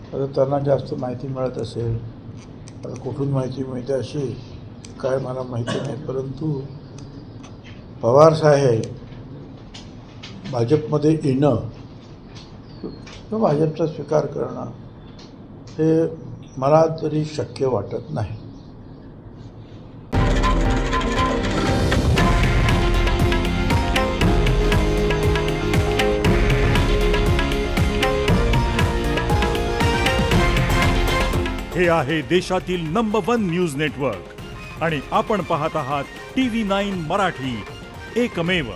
आता त्यांना जास्त माहिती मिळत असेल, आता कुठून माहिती मिळते अशी काय मला माहिती नाही, परंतु पवारसाहेब भाजपमध्ये येणं किंवा भाजपचा स्वीकार करणं हे मला तरी शक्य वाटत नाही. हे आहे देशातील नंबर 1 न्यूज नेटवर्क आणि आपण पाहत आहात TV9 मराठी, एकमेव.